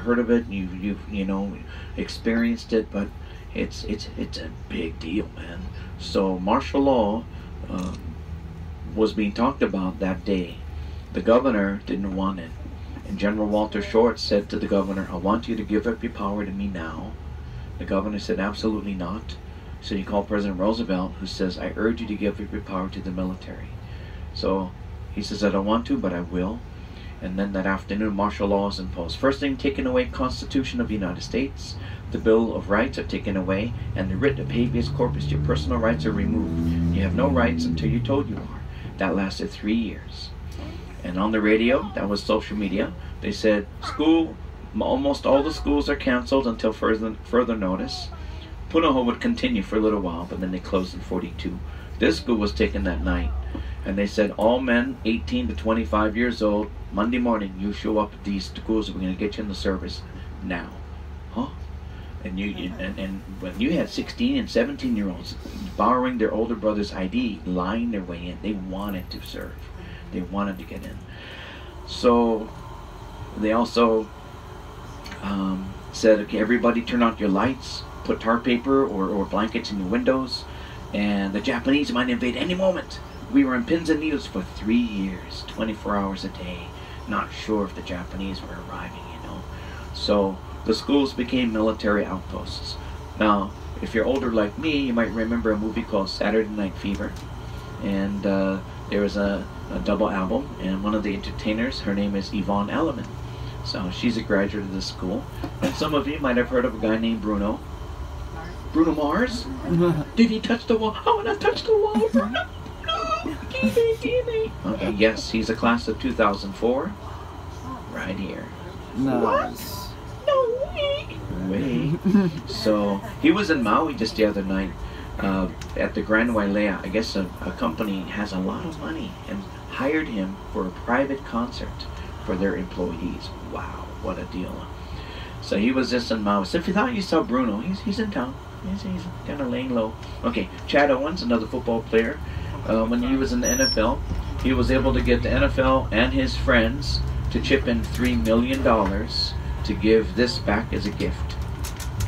heard of it, you know experienced it, but it's a big deal, man. So martial law was being talked about that day. The governor didn't want it, and General Walter Short said to the governor, "I want you to give up your power to me now." The governor said, "Absolutely not." So he called President Roosevelt, who says, "I urge you to give up your power to the military." So he says, "I don't want to, but I will." And then that afternoon, martial law is imposed. First thing, taken away Constitution of the United States. The Bill of Rights are taken away, and the writ of habeas corpus, your personal rights are removed. You have no rights until you're told you are. That lasted 3 years. And on the radio, that was social media, they said, almost all the schools are canceled until further notice. Punahou would continue for a little while, but then they closed in 42. This school was taken that night, and they said, all men 18 to 25 years old, Monday morning, you show up at these schools, we're going to get you in the service now. Huh? And when you had 16 and 17-year-olds borrowing their older brother's ID, lying their way in, they wanted to serve. They wanted to get in. So they also said, okay, everybody turn out your lights, put tar paper or blankets in your windows, and the Japanese might invade any moment. We were in pins and needles for 3 years, 24 hours a day, not sure if the Japanese were arriving, you know. So the schools became military outposts. Now, if you're older like me, you might remember a movie called Saturday Night Fever, and there was a double album, and one of the entertainers, her name is Yvonne Elliman. So she's a graduate of this school, and some of you might have heard of a guy named Bruno. Bruno Mars? Did he touch the wall? I want to touch the wall, Bruno. No, give me. Okay, yes, he's a class of 2004. Right here. Nice. What? No way. So he was in Maui just the other night at the Grand Wailea. I guess a company has a lot of money and hired him for a private concert for their employees. Wow, what a deal. So he was just in Maui. So if you thought you saw Bruno, he's in town. He's kind of laying low. Okay, Chad Owens, another football player. When he was in the NFL, he was able to get the NFL and his friends to chip in $3 million to give this back as a gift.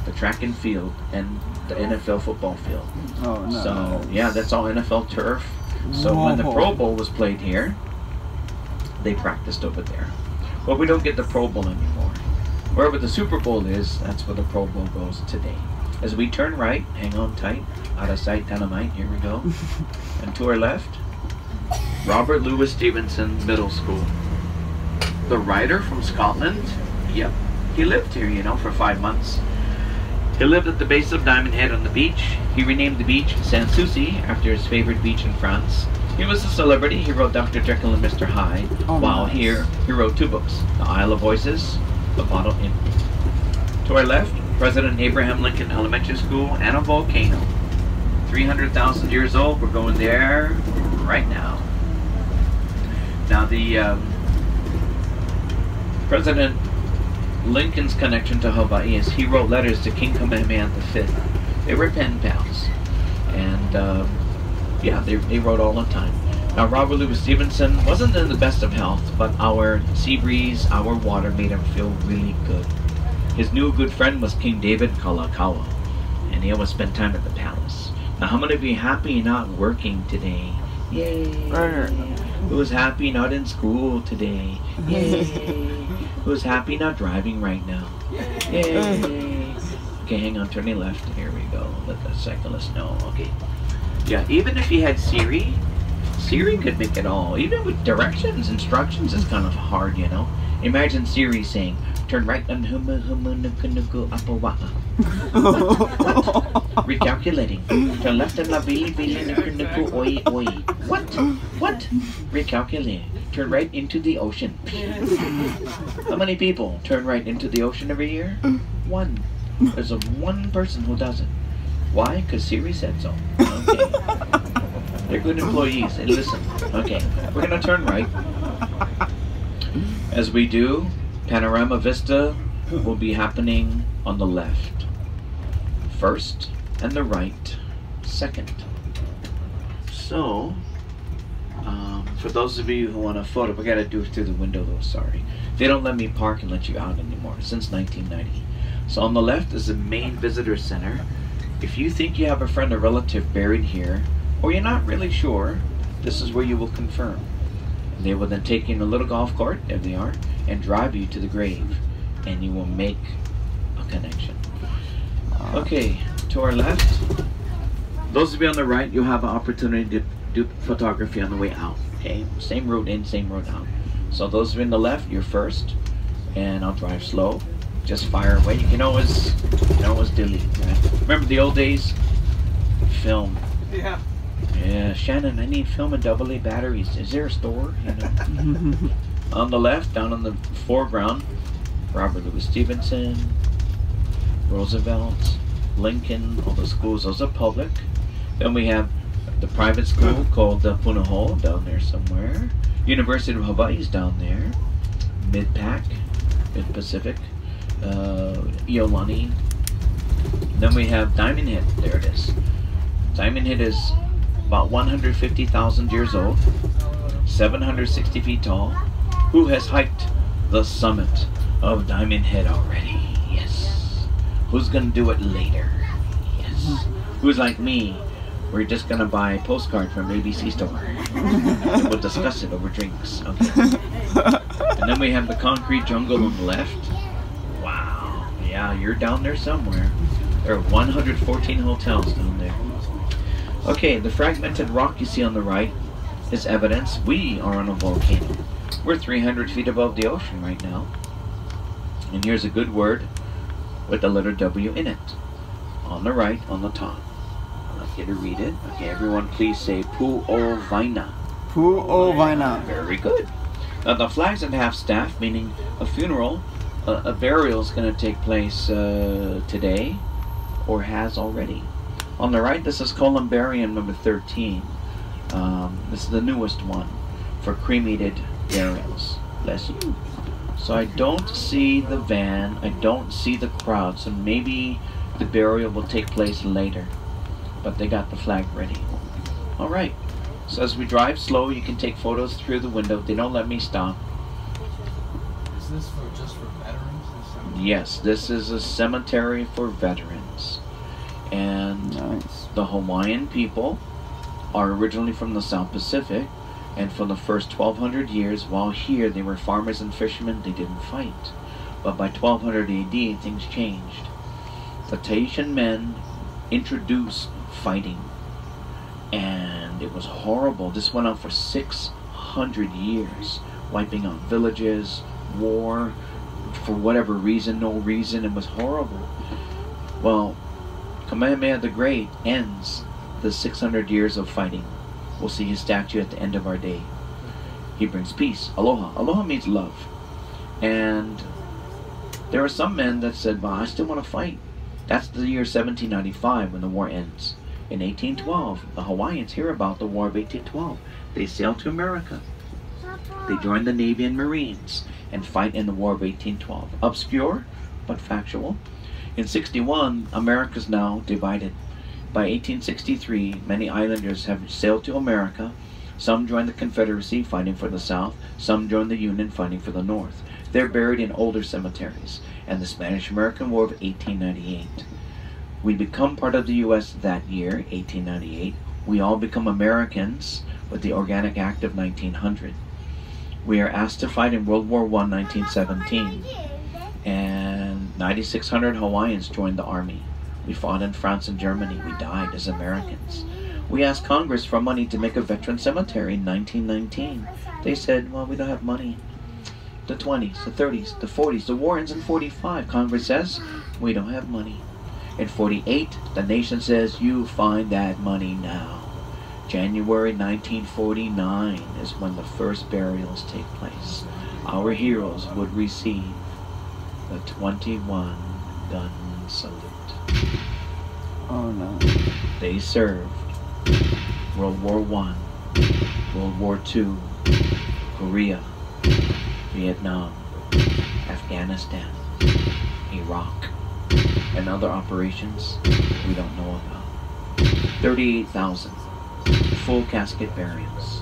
The track and field and the NFL football field. Oh, no. So, yeah, that's all NFL turf. So when the Pro Bowl was played here, they practiced over there. Well, we don't get the Pro Bowl anymore. Wherever the Super Bowl is, that's where the Pro Bowl goes today. As we turn right, hang on tight, out of sight, dynamite, here we go. And to our left, Robert Louis Stevenson Middle School. The writer from Scotland, yep, he lived here, you know, for 5 months. He lived at the base of Diamond Head on the beach. He renamed the beach Sans Souci after his favorite beach in France. He was a celebrity. He wrote Dr. Jekyll and Mr. Hyde. While nice. Here, he wrote 2 books, The Isle of Voices, The Bottle Inn. To our left, President Abraham Lincoln Elementary School and a volcano. 300,000 years old. We're going there right now. Now the President Lincoln's connection to Hawaii is he wrote letters to King Kamehameha V. They were pen pals, and yeah, they wrote all the time. Now Robert Louis Stevenson wasn't in the best of health, but our sea breeze, our water made him feel really good. His new good friend was King David Kalakaua, and he always spent time at the palace. Now how many of you happy not working today? Yay! Who's happy not in school today? Yay! Who's happy not driving right now? Yay! Okay, hang on, turning left. Here we go. Let the cyclist know. Okay. Yeah, even if you had Siri could make it all. Even with directions, instructions is kind of hard, you know. Imagine Siri saying, turn right on Humunukunuku Apawa'a. Recalculating. Turn left on Lavili Nukunuku Oi Oi. What? Recalculating. Turn right into the ocean. How many people turn right into the ocean every year? 1. There's one person who doesn't. Why? Because Siri said so. Okay. They're good employees. And listen. Okay. We're going to turn right. As we do, Panorama Vista will be happening on the left first and the right second. So, For those of you who want a photo, we gotta do it through the window though, sorry. They don't let me park and let you out anymore since 1990. So on the left is the main visitor center. If you think you have a friend or relative buried here, or you're not really sure, this is where you will confirm. And they will then take you in a little golf cart, there they are, and drive you to the grave. And you will make a connection. Okay, to our left, those of you on the right, you'll have an opportunity to do photography on the way out. Okay, same road in, same road out. So those of you on the left, you're first, and I'll drive slow. Just fire away. You can always delete, right? Remember the old days? Film. Yeah. Yeah, Shannon, I need film and AA batteries. Is there a store? You know? On the left, down in the foreground, Robert Louis Stevenson, Roosevelt, Lincoln, all the schools, those are public. Then we have the private school called Punahou down there somewhere. University of Hawaii is down there. Mid-Pac, Mid-Pacific, Iolani. Then we have Diamond Head, there it is. Diamond Head is about 150,000 years old, 760 feet tall. Who has hiked the summit of Diamond Head already? Yes. Who's gonna do it later? Yes. Who's like me? We're just gonna buy a postcard from ABC store. And we'll discuss it over drinks. Okay. And then we have the concrete jungle on the left. Wow. Yeah, you're down there somewhere. There are 114 hotels down there. Okay, the fragmented rock you see on the right is evidence we are on a volcano. We're 300 feet above the ocean right now. And here's a good word with the letter W in it. On the right, on the top. I'd like you to read it. Okay, everyone please say Pu'ovaina. Pu'ovaina. Very good. Now the flag's at half-staff, meaning a funeral, a burial is going to take place today, or has already. On the right, this is columbarium number 13. This is the newest one for cremated burials. Bless you. So I don't see the van, I don't see the crowd, so maybe the burial will take place later. But they got the flag ready. Alright, so as we drive slow, you can take photos through the window. They don't let me stop. Is this just for veterans? Yes, this is a cemetery for veterans. And Nice. the Hawaiian people are originally from the South Pacific, and for the first 1200 years, while here they were farmers and fishermen, they didn't fight. But by 1200 AD, things changed. The Tahitian men introduced fighting, and it was horrible. This went on for 600 years, wiping out villages, war, for whatever reason, no reason. It was horrible. Well, Kamehameha the Great ends the 600 years of fighting. We'll see his statue at the end of our day. He brings peace. Aloha. Aloha means love. And there are some men that said, well, I still want to fight. That's the year 1795 when the war ends. In 1812, the Hawaiians hear about the War of 1812. They sail to America. They join the Navy and Marines and fight in the War of 1812. Obscure, but factual. In 61, America's now divided. By 1863, many islanders have sailed to America. Some joined the Confederacy, fighting for the South. Some joined the Union, fighting for the North. They're buried in older cemeteries. And the Spanish-American War of 1898. We become part of the U.S. that year, 1898. We all become Americans with the Organic Act of 1900. We are asked to fight in World War I, 1917. And 9,600 Hawaiians joined the army. We fought in France and Germany. We died as Americans. We asked Congress for money to make a veteran cemetery in 1919. They said, well, we don't have money. The 20s, the 30s, the 40s, the war ends in 45. Congress says, we don't have money. In 48, the nation says, you find that money now. January 1949 is when the first burials take place. Our heroes would receive the 21 gun salute. Oh no. They served World War I, World War II, Korea, Vietnam, Afghanistan, Iraq, and other operations we don't know about. 38,000 full casket burials,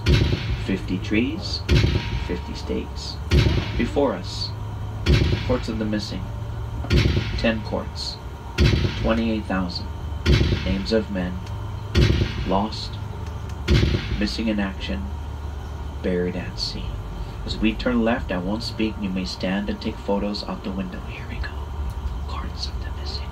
50 trees, 50 states. Before us, courts of the missing, 10 courts, 28,000 names of men lost, missing in action, buried at sea. As we turn left, I won't speak. You may stand and take photos out the window. Here we go. Courts of the missing.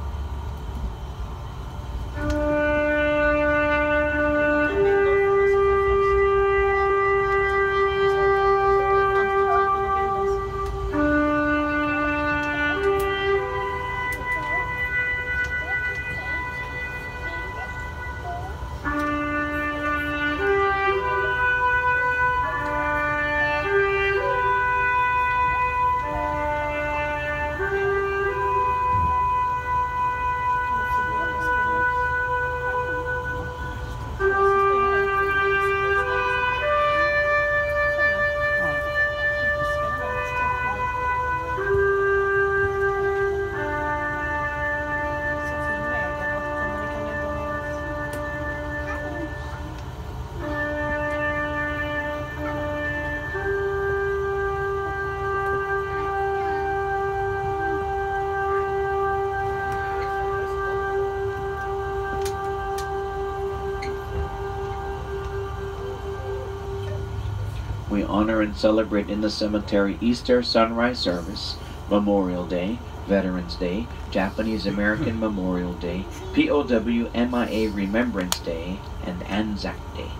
We honor and celebrate in the cemetery Easter Sunrise Service, Memorial Day, Veterans Day, Japanese American Memorial Day, POW MIA Remembrance Day, and Anzac Day.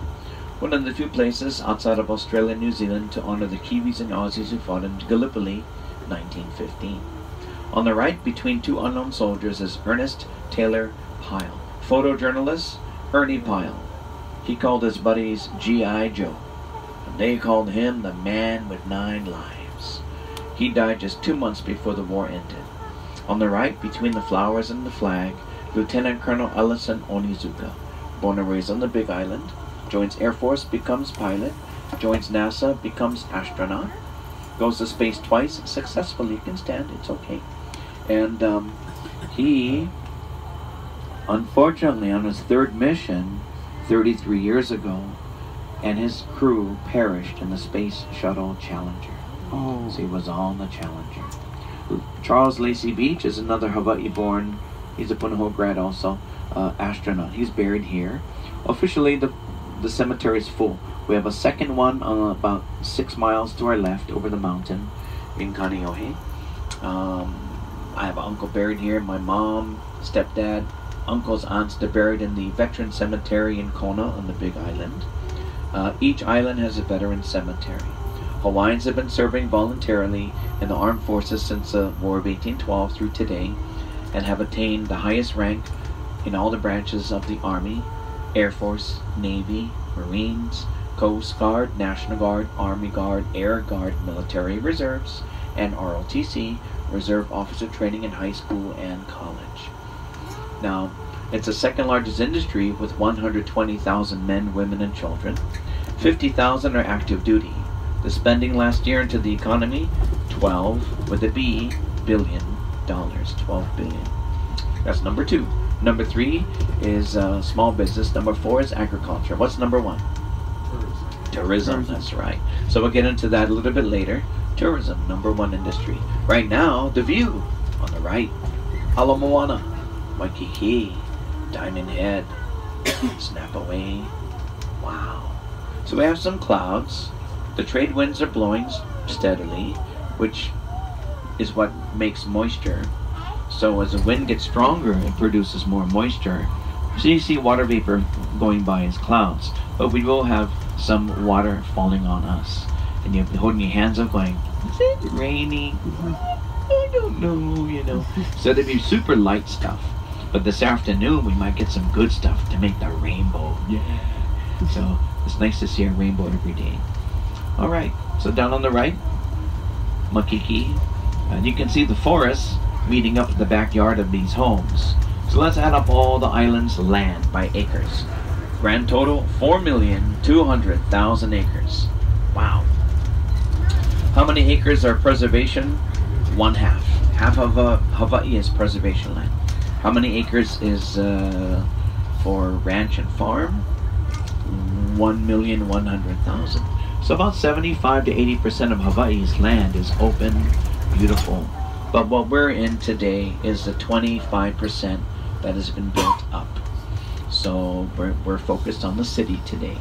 One of the few places outside of Australia and New Zealand to honor the Kiwis and Aussies who fought in Gallipoli, 1915. On the right, between two unknown soldiers, is Ernest Taylor Pyle, photojournalist Ernie Pyle. He called his buddies G.I. Joe. They called him the man with 9 lives. He died just 2 months before the war ended. On the right, between the flowers and the flag, Lieutenant Colonel Ellison Onizuka, born and raised on the Big Island, joins Air Force, becomes pilot, joins NASA, becomes astronaut, goes to space twice, successfully, can stand, it's okay. And he, unfortunately, on his 3rd mission, 33 years ago, and his crew perished in the Space Shuttle Challenger. Oh. So he was on the Challenger. Charles Lacey Beach is another Hawaii-born, he's a Punahou grad also, astronaut. He's buried here. Officially, the cemetery is full. We have a second one about 6 miles to our left over the mountain in Kaneohe. I have an uncle buried here, my mom, stepdad, uncles, aunts, they're buried in the Veteran Cemetery in Kona on the Big Island. Each island has a veteran cemetery. Hawaiians have been serving voluntarily in the armed forces since the War of 1812 through today and have attained the highest rank in all the branches of the Army, Air Force, Navy, Marines, Coast Guard, National Guard, Army Guard, Air Guard, Military Reserves, and ROTC, Reserve Officer Training in high school and college. Now, it's the second largest industry with 120,000 men, women, and children. 50,000 are active duty. The spending last year into the economy, 12 with a B billion dollars, 12 billion. That's number 2. Number 3 is small business. Number 4 is agriculture. What's number 1? Tourism, that's right. So we'll get into that a little bit later. Tourism, number 1 industry. Right now, the view on the right. Ala Moana, Waikiki, Diamond Head, Snap Away. Wow. So we have some clouds. The trade winds are blowing steadily, which is what makes moisture. So as the wind gets stronger, it produces more moisture. So you see water vapor going by as clouds, but we will have some water falling on us. And you'll be holding your hands up going, is it raining? I don't know, you know. So there'll be super light stuff. But this afternoon, we might get some good stuff to make the rainbow. Yeah. So it's nice to see a rainbow every day. All right. So down on the right, Makiki. And you can see the forest meeting up in the backyard of these homes. So let's add up all the island's land by acres. Grand total, 4,200,000 acres. Wow. How many acres are preservation? 1/2. Half of Hawaii is preservation land. How many acres is for ranch and farm? 1,100,000. So about 75 to 80% of Hawaii's land is open, beautiful. But what we're in today is the 25% that has been built up. So we're focused on the city today.